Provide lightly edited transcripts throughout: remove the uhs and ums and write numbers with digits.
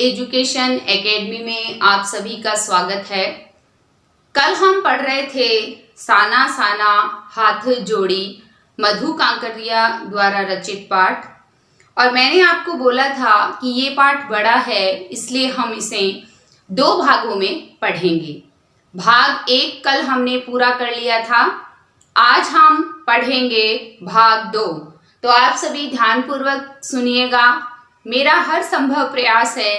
Education academy में आप सभी का स्वागत है। कल हम पढ़ रहे थे साना साना हाथ जोड़ी मधु कांकरिया द्वारा रचित पाठ, और मैंने आपको बोला था कि ये पाठ बड़ा है, इसलिए हम इसे 2 भागों में पढ़ेंगे। भाग 1 कल हमने पूरा कर लिया था, आज हम पढ़ेंगे भाग 2। तो आप सभी ध्यानपूर्वक सुनिएगा। मेरा हर संभव प्रयास है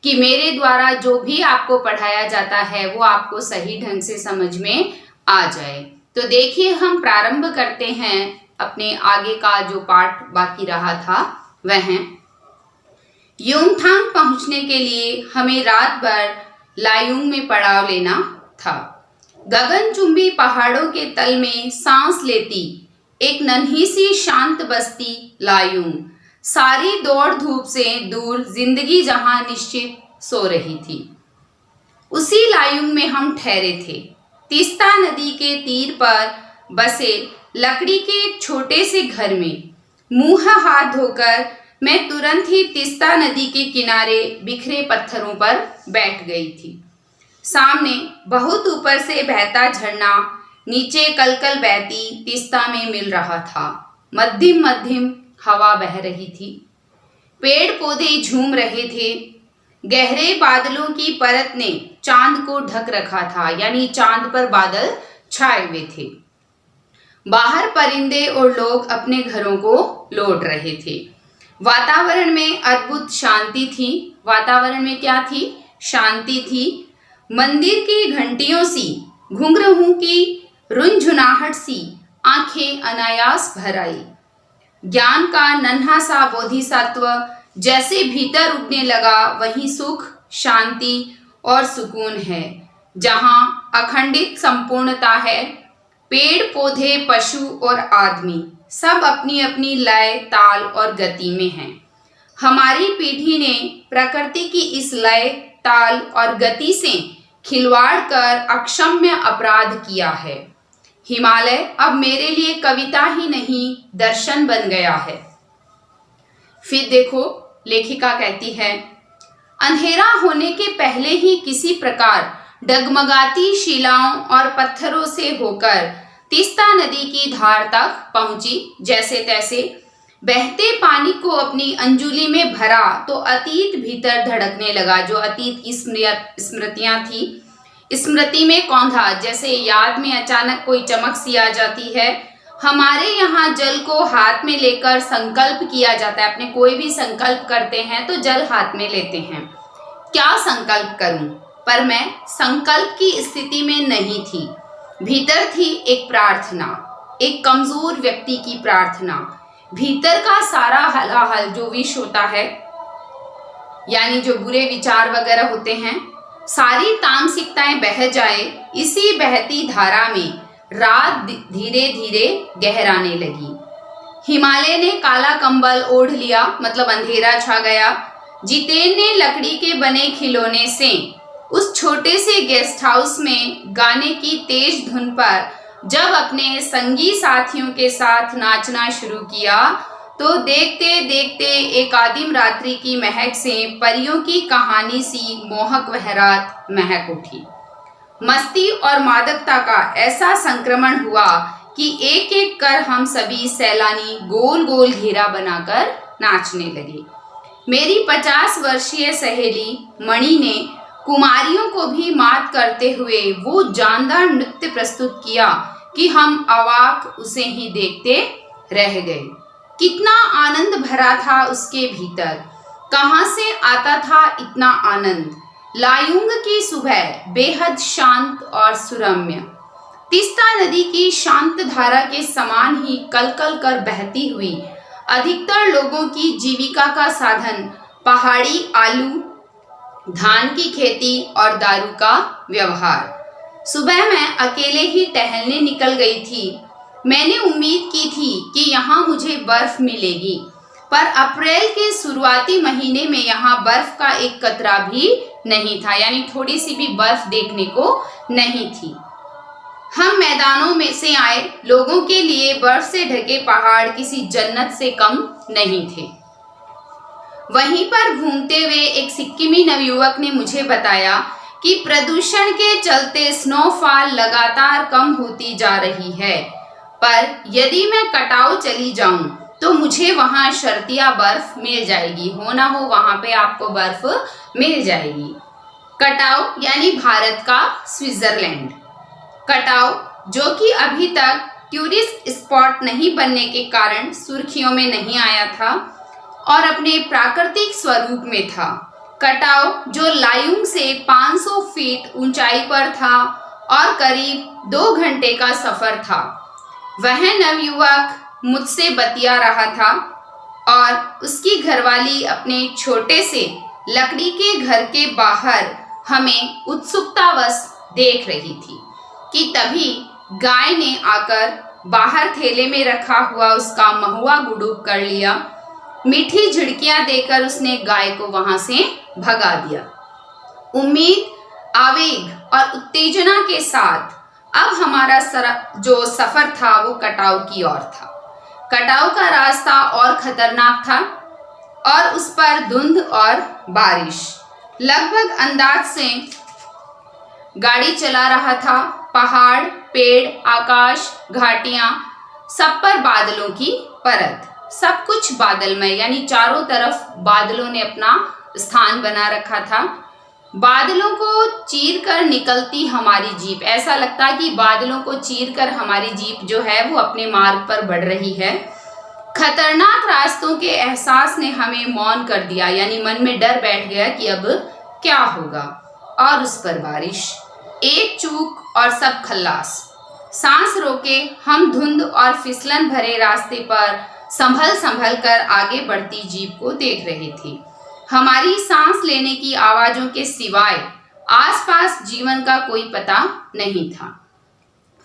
कि मेरे द्वारा जो भी आपको पढ़ाया जाता है वो आपको सही ढंग से समझ में आ जाए। तो देखिए, हम प्रारंभ करते हैं अपने आगे का जो पाठ बाकी रहा था वह है। युमथांग पहुंचने के लिए हमें रात भर लायुंग में पड़ाव लेना था। गगनचुंबी पहाड़ों के तल में सांस लेती एक नन्ही सी शांत बस्ती लायुंग, सारी दौड़ धूप से दूर जिंदगी जहां निश्चित सो रही थी। उसी लायुंग में हम ठहरे थे। तीस्ता नदी के तीर पर बसे लकड़ी के एक छोटे से घर में मुंह हाथ धोकर मैं तुरंत ही तीस्ता नदी के किनारे बिखरे पत्थरों पर बैठ गई थी। सामने बहुत ऊपर से बहता झरना नीचे कलकल बहती तीस्ता में मिल रहा था। मध्यम मध्यम हवा बह रही थी, पेड़ पौधे झूम रहे थे। गहरे बादलों की परत ने चांद को ढक रखा था, यानी चांद पर बादल छाए हुए थे। बाहर परिंदे और लोग अपने घरों को लौट रहे थे। वातावरण में अद्भुत शांति थी। वातावरण में क्या थी? शांति थी। मंदिर की घंटियों सी, घुंघरूओं की रुनझुनाहट सी आंखें अनायास भर आई। ज्ञान का नन्हा सा बोधिसत्व जैसे भीतर उठने लगा, वहीं सुख, शांति और सुकून है, जहां अखंडित संपूर्णता है। पेड़ पौधे, पशु और आदमी सब अपनी अपनी लय, ताल और गति में हैं। हमारी पीढ़ी ने प्रकृति की इस लय, ताल और गति से खिलवाड़ कर अक्षम्य अपराध किया है। हिमालय अब मेरे लिए कविता ही नहीं, दर्शन बन गया है। फिर देखो, लेखिका कहती है, अंधेरा होने के पहले ही किसी प्रकार डगमगाती शिलाओं और पत्थरों से होकर तीस्ता नदी की धार तक पहुंची। जैसे तैसे बहते पानी को अपनी अंजुली में भरा तो अतीत भीतर धड़कने लगा। जो अतीत की स्मृतियां थी, स्मृति में कौंधा, जैसे याद में अचानक कोई चमक सी आ जाती है। हमारे यहाँ जल को हाथ में लेकर संकल्प किया जाता है। अपने कोई भी संकल्प करते हैं तो जल हाथ में लेते हैं। क्या संकल्प करूं? पर मैं संकल्प की स्थिति में नहीं थी। भीतर थी एक प्रार्थना, एक कमजोर व्यक्ति की प्रार्थना। भीतर का सारा हलाहल जो विष होता है, यानी जो बुरे विचार वगैरह होते हैं, सारी तामसिकताएं बह जाए। इसी बहती धारा में रात धीरे धीरे गहराने लगी। हिमालय ने काला कंबल ओढ़ लिया, मतलब अंधेरा छा गया। जितेन ने लकड़ी के बने खिलौने से उस छोटे से गेस्ट हाउस में गाने की तेज धुन पर जब अपने संगी साथियों के साथ नाचना शुरू किया, तो देखते देखते एक आदिम रात्रि की महक से परियों की कहानी सी मोहक वह रात महक उठी। मस्ती और मादकता का ऐसा संक्रमण हुआ कि एक एक कर हम सभी सैलानी गोल गोल घेरा बनाकर नाचने लगे। मेरी 50 वर्षीय सहेली मणि ने कुमारियों को भी मात करते हुए वो जानदार नृत्य प्रस्तुत किया कि हम अवाक उसे ही देखते रह गए। कितना आनंद भरा था उसके भीतर! कहां से आता था इतना आनंद? लायुंग की सुबह बेहद शांत और सुरम्य, तीस्ता नदी की शांत धारा के समान ही कलकल कर बहती हुई। अधिकतर लोगों की जीविका का साधन पहाड़ी आलू, धान की खेती और दारू का व्यवहार। सुबह मैं अकेले ही टहलने निकल गई थी। मैंने उम्मीद की थी कि यहाँ मुझे बर्फ मिलेगी, पर अप्रैल के शुरुआती महीने में यहाँ बर्फ का एक कतरा भी नहीं था, यानी थोड़ी सी भी बर्फ देखने को नहीं थी। हम मैदानों में से आए लोगों के लिए बर्फ से ढके पहाड़ किसी जन्नत से कम नहीं थे। वहीं पर घूमते हुए एक सिक्किमी नवयुवक ने मुझे बताया कि प्रदूषण के चलते स्नोफॉल लगातार कम होती जा रही है, पर यदि मैं कटाव चली जाऊं तो मुझे वहां शर्तिया बर्फ मिल जाएगी। हो ना हो वहां पे आपको बर्फ मिल जाएगी। कटाव यानी भारत का स्विट्जरलैंड। कटाव जो कि अभी तक टूरिस्ट स्पॉट नहीं बनने के कारण सुर्खियों में नहीं आया था और अपने प्राकृतिक स्वरूप में था। कटाव जो लायुंग से 500 फीट ऊंचाई पर था और करीब 2 घंटे का सफर था। वह नवयुवक मुझसे बतिया रहा था और उसकी घरवाली अपने छोटे से लकड़ी के घर के बाहर हमें उत्सुकतावश देख रही थी कि तभी गाय ने आकर बाहर थैले में रखा हुआ उसका महुआ गुडूप कर लिया। मीठी झिड़कियां देकर उसने गाय को वहां से भगा दिया। उम्मीद, आवेग और उत्तेजना के साथ अब हमारा जो सफर था वो कटाव की ओर था। कटाव का रास्ता और खतरनाक था और उस पर धुंध और बारिश लगभग अंदाज से गाड़ी चला रहा था। पहाड़, पेड़, आकाश, घाटियां, सब पर बादलों की परत, सब कुछ बादलमय, यानी चारों तरफ बादलों ने अपना स्थान बना रखा था। बादलों को चीर कर निकलती हमारी जीप, ऐसा लगता कि बादलों को चीर कर हमारी जीप जो है वो अपने मार्ग पर बढ़ रही है। खतरनाक रास्तों के एहसास ने हमें मौन कर दिया, यानी मन में डर बैठ गया कि अब क्या होगा। और उस पर बारिश, एक चूक और सब खल्लास। सांस रोके हम धुंध और फिसलन भरे रास्ते पर संभल संभल कर आगे बढ़ती जीप को देख रहे थे। हमारी सांस लेने की आवाजों के सिवाय आसपास जीवन का कोई पता नहीं था।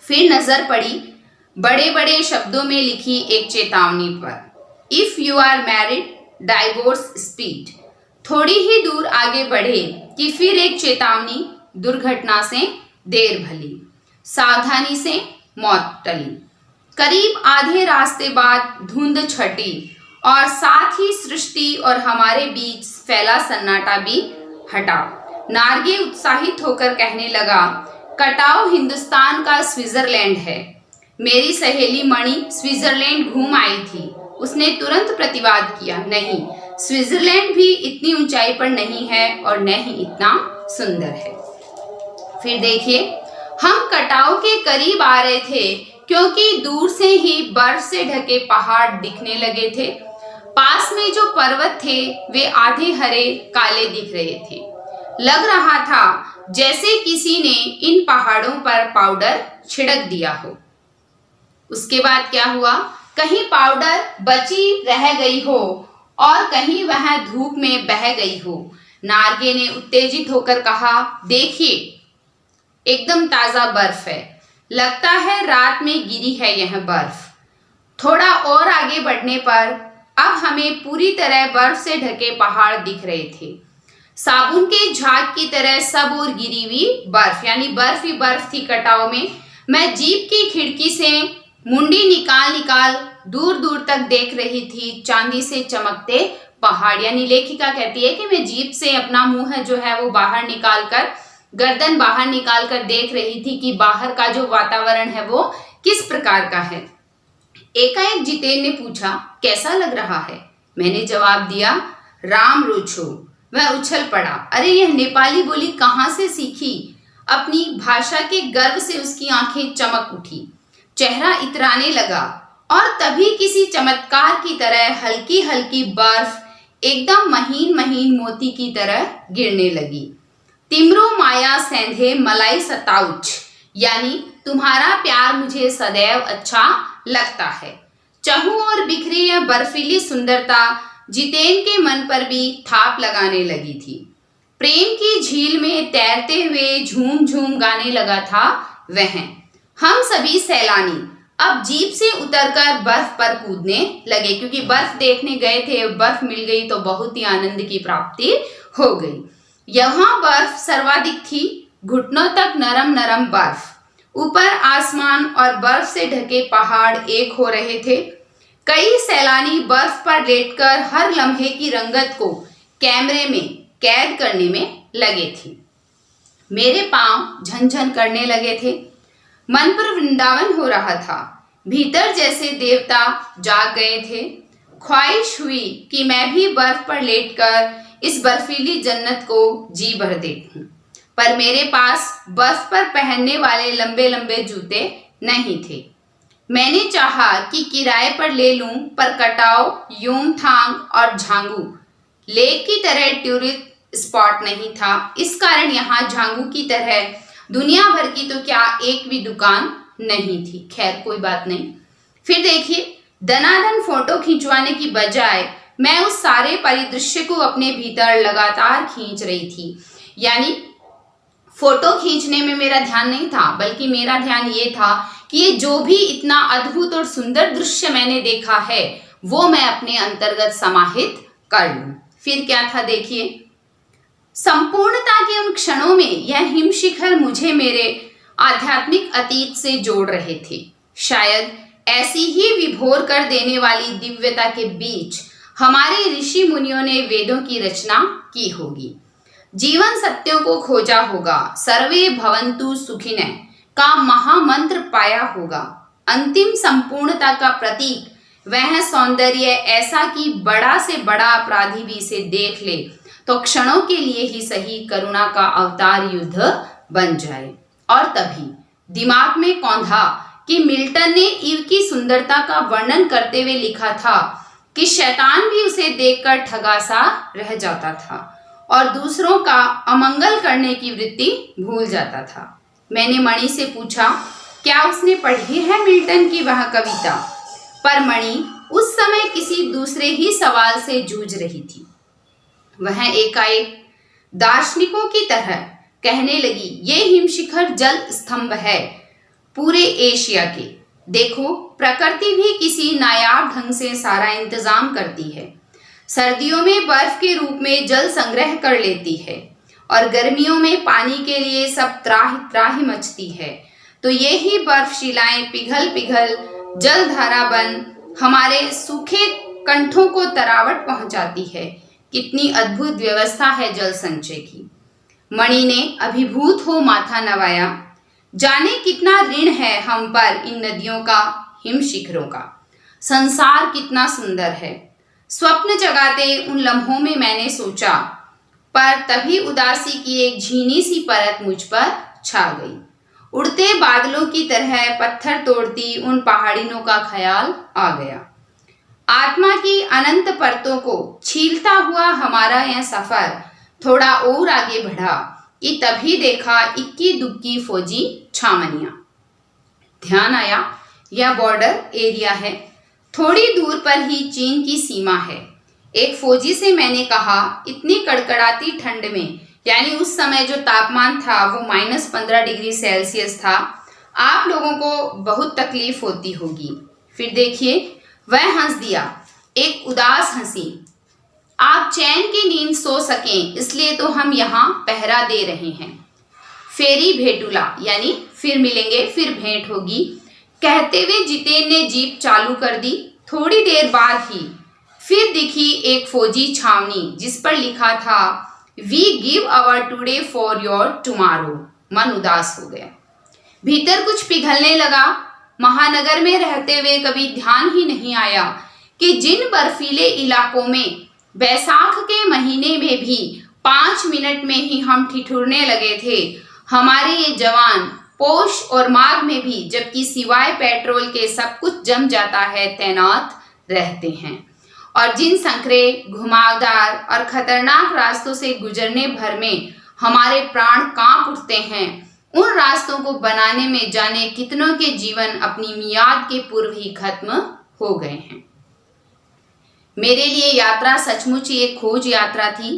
फिर नजर पड़ी बड़े बड़े शब्दों में लिखी एक चेतावनी पर, if you are married, divorce speed. थोड़ी ही दूर आगे बढ़े कि फिर एक चेतावनी, दुर्घटना से देर भली, सावधानी से मौत टली। करीब आधे रास्ते बाद धुंध छटी और साथ ही सृष्टि और हमारे बीच फैला सन्नाटा भी हटा। नार्गे उत्साहित होकर कहने लगा, कटाव हिंदुस्तान का स्विट्जरलैंड है। मेरी सहेली मणि स्विट्जरलैंड घूम आई थी। उसने तुरंत प्रतिवाद किया, नहीं, स्विट्जरलैंड भी इतनी ऊंचाई पर नहीं है और न ही इतना सुंदर है। फिर देखिए, हम कटाव के करीब आ रहे थे क्योंकि दूर से ही बर्फ से ढके पहाड़ दिखने लगे थे। पास में जो पर्वत थे वे आधे हरे काले दिख रहे थे। लग रहा था जैसे किसी ने इन पहाड़ों पर पाउडर छिड़क दिया हो। उसके बाद क्या हुआ, कहीं पाउडर बची रह गई हो और कहीं वह धूप में बह गई हो। नार्गे ने उत्तेजित होकर कहा, देखिए, एकदम ताजा बर्फ है। लगता है रात में गिरी है यह बर्फ। थोड़ा और आगे बढ़ने पर अब हमें पूरी तरह बर्फ से ढके पहाड़ दिख रहे थे। साबुन के झाग की तरह सब और गिरी हुई बर्फ, यानी बर्फ ही बर्फ थी कटाव में। मैं जीप की खिड़की से मुंडी निकाल निकाल दूर दूर तक देख रही थी चांदी से चमकते पहाड़। यानी लेखिका कहती है कि मैं जीप से अपना मुंह जो है वो बाहर निकाल कर, गर्दन बाहर निकाल कर देख रही थी कि बाहर का जो वातावरण है वो किस प्रकार का है। एकाएक जितेन ने पूछा, कैसा लग रहा है? मैंने जवाब दिया, राम रोछो। वह उछल पड़ा, अरे यह नेपाली बोली कहाँ से सीखी? अपनी भाषा के गर्व से उसकी आंखें चमक उठी, चेहरा इतराने लगा और तभी किसी चमत्कार की तरह हल्की हल्की बर्फ एकदम महीन महीन मोती की तरह गिरने लगी। तिमरो माया सेंधे मलाई सताउच, यानी तुम्हारा प्यार मुझे सदैव अच्छा लगता है। चहु और बिखरी यह बर्फीली सुंदरता जितेन के मन पर भी थाप लगाने लगी थी। प्रेम की झील में तैरते हुए झूम झूम गाने लगा था वह। हम सभी सैलानी अब जीप से उतरकर बर्फ पर कूदने लगे, क्योंकि बर्फ देखने गए थे, बर्फ मिल गई तो बहुत ही आनंद की प्राप्ति हो गई। यहाँ बर्फ सर्वाधिक थी, घुटनों तक नरम नरम बर्फ। ऊपर आसमान और बर्फ से ढके पहाड़ एक हो रहे थे। कई सैलानी बर्फ पर लेटकर हर लम्हे की रंगत को कैमरे में कैद करने में लगे थे। मेरे पांव झनझन करने लगे थे। मन पर वृंदावन हो रहा था। भीतर जैसे देवता जाग गए थे। ख्वाहिश हुई कि मैं भी बर्फ पर लेटकर इस बर्फीली जन्नत को जी भर देखूं, पर मेरे पास बर्फ पर पहनने वाले लंबे लंबे जूते नहीं थे। मैंने चाहा कि किराए पर ले लूं, पर कटाव, युमथांग और झांगू लेक की तरह टूरिस्ट स्पॉट नहीं था। इस कारण यहाँ झांगू की तरह दुनिया भर की तो क्या एक भी दुकान नहीं थी। खैर कोई बात नहीं। फिर देखिए, दनादन फोटो खिंचवाने की बजाय मैं उस सारे परिदृश्य को अपने भीतर लगातार खींच रही थी। यानी फोटो खींचने में मेरा ध्यान नहीं था, बल्कि मेरा ध्यान ये था कि ये जो भी इतना अद्भुत और सुंदर दृश्य मैंने देखा है वो मैं अपने अंतर्गत समाहित कर लूं। फिर क्या था देखिए, संपूर्णता के उन क्षणों में यह हिमशिखर मुझे मेरे आध्यात्मिक अतीत से जोड़ रहे थे। शायद ऐसी ही विभोर कर देने वाली दिव्यता के बीच हमारे ऋषि मुनियों ने वेदों की रचना की होगी, जीवन सत्यों को खोजा होगा, सर्वे भवन्तु सुखिनः का महामंत्र पाया होगा। अंतिम संपूर्णता का प्रतीक वह सौंदर्य ऐसा कि बड़ा से बड़ा अपराधी भी इसे देख ले तो क्षणों के लिए ही सही करुणा का अवतार युद्ध बन जाए। और तभी दिमाग में कौंधा कि मिल्टन ने ईव की सुंदरता का वर्णन करते हुए लिखा था कि शैतान भी उसे देखकर ठगा सा रह जाता था और दूसरों का अमंगल करने की वृत्ति भूल जाता था। मैंने मणि से पूछा क्या उसने पढ़ी है मिल्टन की वह कविता, पर मणि उस समय किसी दूसरे ही सवाल से जूझ रही थी। वह एकाएक दार्शनिकों की तरह कहने लगी, ये हिमशिखर जल स्तंभ है पूरे एशिया के। देखो, प्रकृति भी किसी नायाब ढंग से सारा इंतजाम करती है। सर्दियों में बर्फ के रूप में जल संग्रह कर लेती है और गर्मियों में पानी के लिए सब त्राहि त्राहि मचती है। तो ये ही बर्फशिलाएं पिघल पिघल जलधारा बन हमारे सूखे कंठों को तरावट पहुंचाती है। कितनी अद्भुत व्यवस्था है जल संचय की। मणि ने अभिभूत हो माथा नवाया। जाने कितना ऋण है हम पर इन नदियों का, हिम शिखरों का। संसार कितना सुंदर है। स्वप्न जगाते उन लम्हों में मैंने सोचा, पर तभी उदासी की एक झीनी सी परत मुझ पर छा गई। उड़ते बादलों की तरह पत्थर तोड़ती उन पहाड़ियों का ख्याल आ गया। आत्मा की अनंत परतों को छीलता हुआ हमारा यह सफर थोड़ा और आगे बढ़ा कि तभी देखा इक्की दुक्की फौजी छावनियां। ध्यान आया यह बॉर्डर एरिया है, थोड़ी दूर पर ही चीन की सीमा है। एक फौजी से मैंने कहा, इतनी कड़कड़ाती ठंड में, यानी उस समय जो तापमान था वो -15 डिग्री सेल्सियस था, आप लोगों को बहुत तकलीफ होती होगी। फिर देखिए वह हंस दिया, एक उदास हंसी। आप चैन की नींद सो सकें इसलिए तो हम यहाँ पहरा दे रहे हैं। फेरी भेटुला, यानी फिर मिलेंगे, फिर भेंट होगी, कहते हुए जितेन ने जीप चालू कर दी। थोड़ी देर बाद ही फिर दिखी एक फौजी छावनी जिस पर लिखा था, we give our today for your tomorrow. मन उदास हो गया, भीतर कुछ पिघलने लगा। महानगर में रहते हुए कभी ध्यान ही नहीं आया कि जिन बर्फीले इलाकों में बैसाख के महीने में भी 5 मिनट में ही हम ठिठुरने लगे थे, हमारे ये जवान पोष और माघ में भी, जबकि सिवाय पेट्रोल के सब कुछ जम जाता है, तैनात रहते हैं। और जिन संकरे, घुमावदार और खतरनाक रास्तों से गुजरने भर में हमारे प्राण कांप उठते हैं, उन रास्तों को बनाने में जाने कितनों के जीवन अपनी मियाद के पूर्व ही खत्म हो गए हैं। मेरे लिए यात्रा सचमुच ही एक खोज यात्रा थी।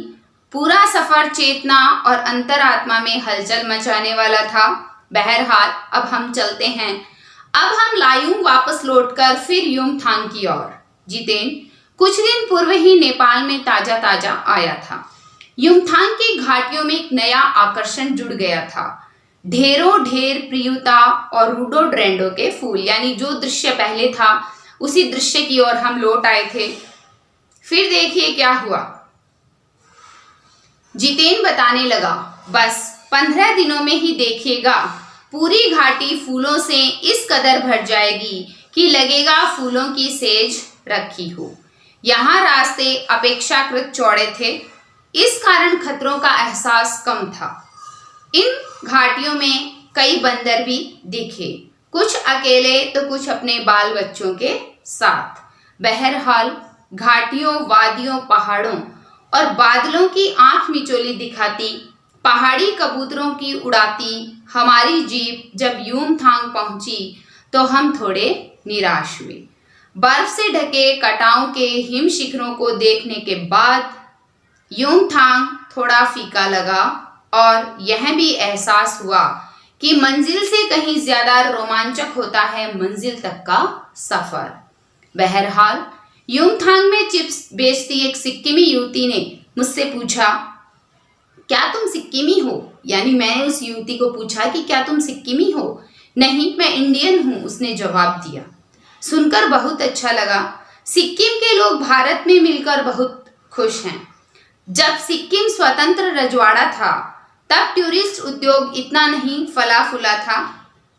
पूरा सफर चेतना और अंतरात्मा में हलचल मचाने वाला था। बहरहाल अब हम चलते हैं। अब हम लायूंग वापस लौटकर फिर युमथांग की ओर। जितेन कुछ दिन पूर्व ही नेपाल में ताजा ताजा आया था। युमथांग की घाटियों में एक नया आकर्षण जुड़ गया था। ढेरों ढेर प्रियुता और रोडोडेंड्रोन के फूल, यानी जो दृश्य पहले था उसी दृश्य की ओर हम लौट आए थे। फिर देखिए क्या हुआ। जितेन बताने लगा, बस 15 दिनों में ही देखिएगा, पूरी घाटी फूलों से इस कदर भर जाएगी कि लगेगा फूलों की सेज रखी हो। यहाँ रास्ते अपेक्षाकृत चौड़े थे, इस कारण खतरों का एहसास कम था। इन घाटियों में कई बंदर भी दिखे, कुछ अकेले तो कुछ अपने बाल बच्चों के साथ। बहरहाल घाटियों, वादियों, पहाड़ों और बादलों की आंख मिचोली दिखाती, पहाड़ी कबूतरों की उड़ाती हमारी जीप जब युमथांग पहुंची तो हम थोड़े निराश हुए। बर्फ से ढके कटाव के हिम शिखरों को देखने के बाद युमथांग थोड़ा फीका लगा और यह भी एहसास हुआ कि मंजिल से कहीं ज्यादा रोमांचक होता है मंजिल तक का सफर। बहरहाल युमथांग में चिप्स बेचती एक सिक्किमी युवती ने मुझसे पूछा, क्या तुम सिक्किमी हो? यानी मैंने उस युवती को पूछा कि क्या तुम सिक्किमी हो? नहीं, मैं इंडियन हूँ, उसने जवाब दिया। सुनकर बहुत अच्छा लगा। सिक्किम के लोग भारत में मिलकर बहुत खुश हैं। जब सिक्किम स्वतंत्र रजवाड़ा था तब टूरिस्ट उद्योग इतना नहीं फला फूला था।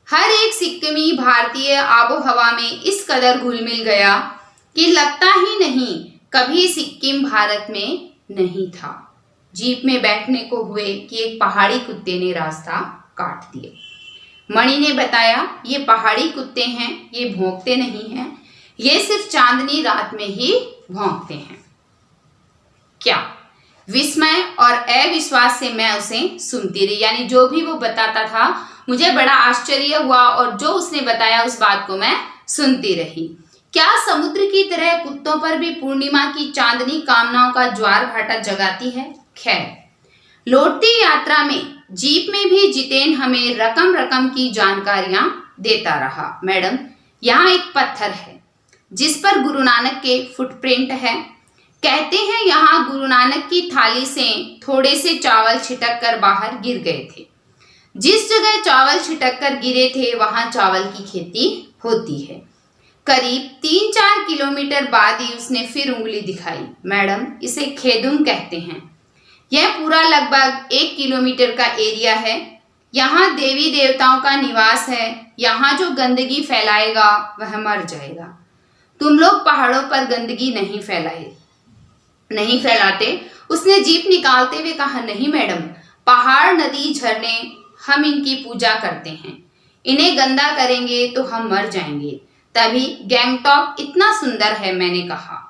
हर एक सिक्किमी भारतीय आबोहवा में इस कदर घुल मिल गया कि लगता ही नहीं कभी सिक्किम भारत में नहीं था। जीप में बैठने को हुए कि एक पहाड़ी कुत्ते ने रास्ता काट दिया। मणि ने बताया, ये पहाड़ी कुत्ते हैं, ये भौंकते नहीं हैं, ये सिर्फ चांदनी रात में ही भौंकते हैं। क्या विस्मय और अविश्वास से मैं उसे सुनती रही। यानी जो भी वो बताता था मुझे बड़ा आश्चर्य हुआ और जो उसने बताया उस बात को मैं सुनती रही। क्या समुद्र की तरह कुत्तों पर भी पूर्णिमा की चांदनी कामनाओं का ज्वार भाटा जगाती है? खैर, लौटती यात्रा में जीप में भी जितेन हमें रकम रकम की जानकारियां देता रहा। मैडम, यहाँ एक पत्थर है जिस पर गुरु नानक के फुटप्रिंट है। कहते हैं यहाँ गुरु नानक की थाली से थोड़े से चावल छिटक कर बाहर गिर गए थे। जिस जगह चावल छिटक कर गिरे थे वहां चावल की खेती होती है। करीब 3-4 किलोमीटर बाद ही उसने फिर उंगली दिखाई। मैडम, इसे खेदुम कहते हैं। यह पूरा लगभग 1 किलोमीटर का एरिया है। यहाँ देवी देवताओं का निवास है। यहाँ जो गंदगी फैलाएगा वह मर जाएगा। तुम लोग पहाड़ों पर गंदगी नहीं फैलाते, उसने जीप निकालते हुए कहा। नहीं मैडम, पहाड़, नदी, झरने, हम इनकी पूजा करते हैं। इन्हें गंदा करेंगे तो हम मर जाएंगे। तभी गैंगटॉक इतना सुंदर है, मैंने कहा।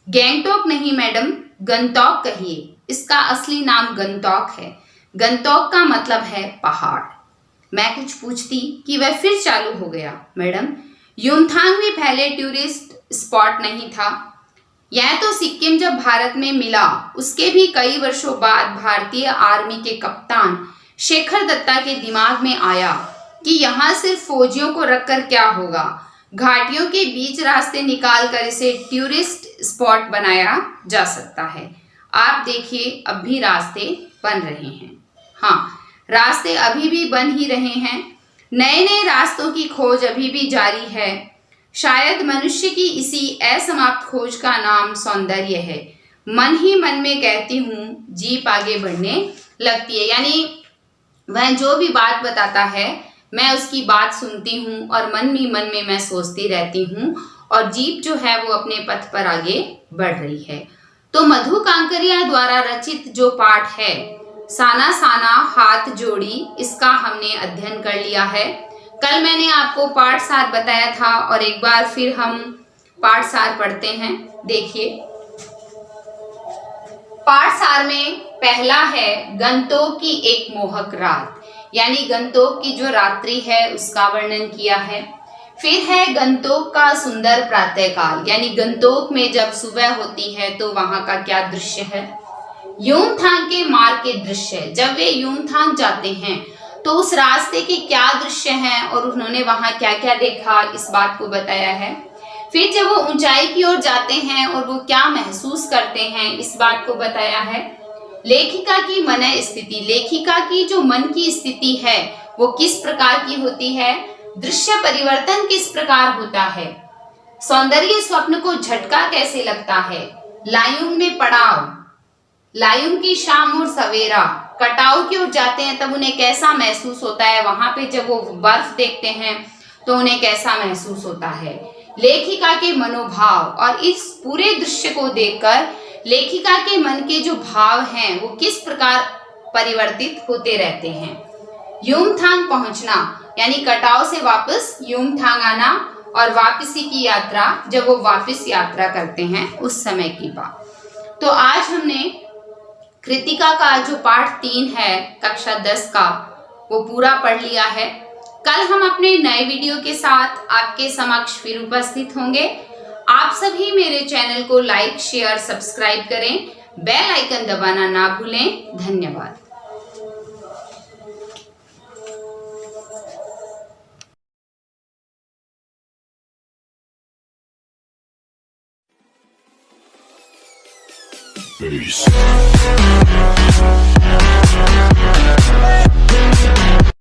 गैंगटॉक नहीं मैडम, गंगटॉक कहिए। इसका असली नाम गंगटॉक है। गंगटॉक का मतलब है पहाड़। मैं कुछ पूछती कि वह फिर चालू हो गया। मैडम, युमथांग भी पहले टूरिस्ट स्पॉट नहीं था। यह तो सिक्किम जब भारत में मिला उसके भी कई वर्षों बाद भारतीय आर्मी के कप्तान शेखर दत्ता के दिमाग में आया कि यहाँ सिर्फ फौजियों को रखकर क्या होगा, घाटियों के बीच रास्ते निकालकर इसे टूरिस्ट स्पॉट बनाया जा सकता है। आप देखिए, अब भी रास्ते बन रहे हैं। हाँ, रास्ते अभी भी बन ही रहे हैं। नए नए रास्तों की खोज अभी भी जारी है। शायद मनुष्य की इसी असमाप्त खोज का नाम सौंदर्य है। मन ही मन में कहती हूँ, जीप आगे बढ़ने लगती है। यानी वह जो भी बात बताता है मैं उसकी बात सुनती हूँ और मन ही मन में मैं सोचती रहती हूँ और जीप जो है वो अपने पथ पर आगे बढ़ रही है। तो मधु कांकरिया द्वारा रचित जो पाठ है, साना साना हाथ जोड़ी, इसका हमने अध्ययन कर लिया है। कल मैंने आपको पाठ सार बताया था और एक बार फिर हम पाठ सार पढ़ते हैं। देखिए, पाठ सार में पहला है गंतोक की एक मोहक रात, यानी गंतोक की जो रात्रि है उसका वर्णन किया है। फिर है गंतोक का सुंदर प्रातःकाल, यानी गंतोक में जब सुबह होती है तो वहां का क्या दृश्य है। युमथांग के मार्ग के दृश्य, जब वे युमथांग जाते हैं तो उस रास्ते के क्या दृश्य हैं और उन्होंने वहां क्या क्या देखा, इस बात को बताया है। फिर जब वो ऊंचाई की ओर जाते हैं और वो क्या महसूस करते हैं, इस बात को बताया है। लेखिका की मन स्थिति, लेखिका की जो मन की स्थिति है वो किस प्रकार की होती है, दृश्य परिवर्तन किस प्रकार होता है, सौंदर्य स्वप्न को झटका कैसे लगता है, लायुंग में पड़ाव, लायुंग की शाम और सवेरा कटाव की ओर जाते हैं तब उन्हें कैसा महसूस होता है, वहां पे जब वो बर्फ देखते हैं तो उन्हें कैसा महसूस होता है। लेखिका के मनोभाव और इस पूरे दृश्य को देखकर लेखिका के मन के जो भाव हैं वो किस प्रकार परिवर्तित होते रहते हैं। युमथांग पहुंचना यानी कटाव से वापस युमथांग आना और वापसी की यात्रा, जब वो वापस यात्रा करते हैं उस समय की बात। तो आज हमने कृतिका का जो पाठ 3 है कक्षा 10 का वो पूरा पढ़ लिया है। कल हम अपने नए वीडियो के साथ आपके समक्ष फिर उपस्थित होंगे। आप सभी मेरे चैनल को लाइक, शेयर, सब्सक्राइब करें, बेल आइकन दबाना ना भूलें। धन्यवाद। Peace.